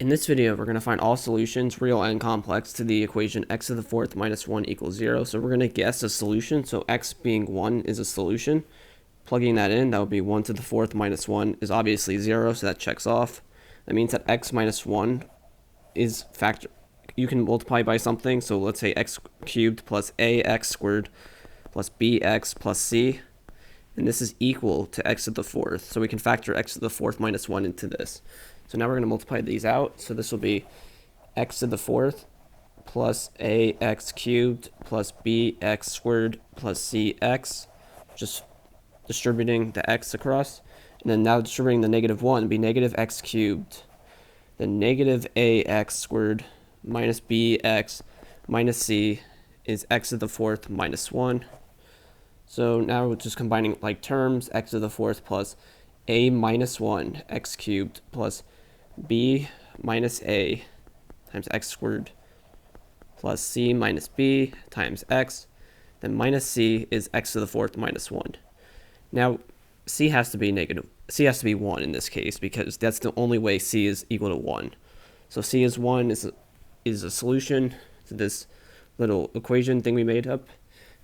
In this video, we're going to find all solutions, real and complex, to the equation x to the fourth minus 1 equals 0. So we're going to guess a solution. So x being 1 is a solution. Plugging that in, that would be 1 to the fourth minus 1 is obviously 0, so that checks off. That means that x minus 1 is factor. You can multiply by something. So let's say x cubed plus ax squared plus bx plus c. And this is equal to x to the fourth. So we can factor x to the fourth minus 1 into this. So now we're going to multiply these out. So this will be x to the fourth plus ax cubed plus bx squared plus cx, just distributing the x across. And then now distributing the negative 1 would be negative x cubed, then negative ax squared minus bx minus c is x to the fourth minus 1. So now we're just combining like terms, x to the fourth plus a minus 1 x cubed plus b minus a times x squared plus c minus b times x. Then minus c is x to the fourth minus 1. Now c has to be 1 in this case because that's the only way c is equal to 1. So c is 1 is a solution to this little equation thing we made up.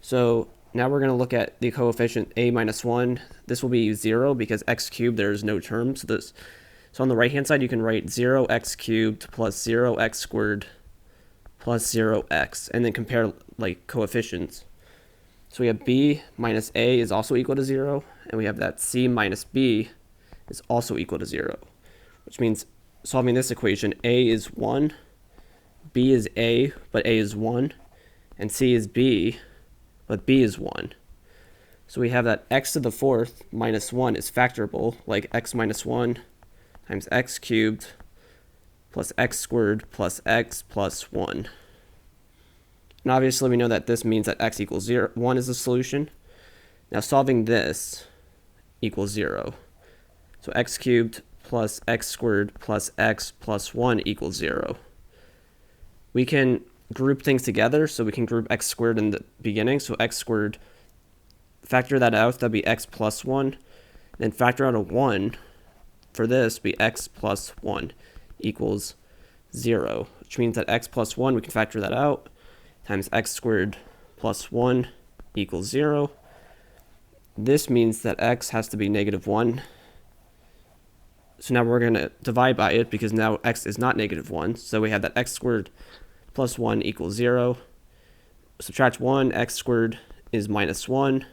So now we're going to look at the coefficient a minus 1. This will be 0 because x cubed, there is no term. So on the right-hand side, you can write 0x cubed plus 0x squared plus 0x, and then compare like coefficients. So we have b minus a is also equal to 0, and we have that c minus b is also equal to 0, which means solving this equation, a is 1, b is a, but a is 1, and c is b, but b is 1. So we have that x to the fourth minus 1 is factorable, like x minus 1 times x cubed plus x squared plus x plus 1. And obviously we know that this means that x equals 1 is the solution. Now solving this equals 0. So x cubed plus x squared plus x plus 1 equals 0. We can group things together, so we can group x squared in the beginning. So x squared, factor that out, that'd be x plus 1. Then factor out a 1. For this, be x plus 1 equals 0, which means that x plus 1, we can factor that out, times x squared plus 1 equals 0. This means that x has to be negative 1. So now we're going to divide by it because now x is not negative 1. So we have that x squared plus 1 equals 0. Subtract 1, x squared is minus 1.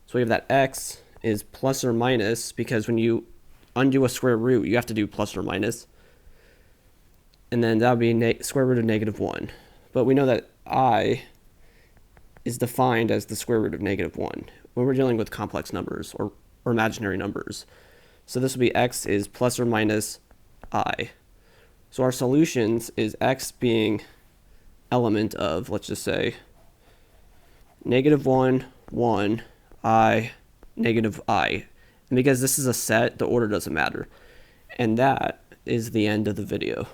So we have that x is plus or minus, because when you undo a square root, you have to do plus or minus. And then that would be square root of negative 1. But we know that I is defined as the square root of negative 1 when we're dealing with complex numbers or imaginary numbers. So this will be x is plus or minus I. So our solutions is x being element of, let's just say, negative 1, 1, I, negative I. And because this is a set, the order doesn't matter. And that is the end of the video.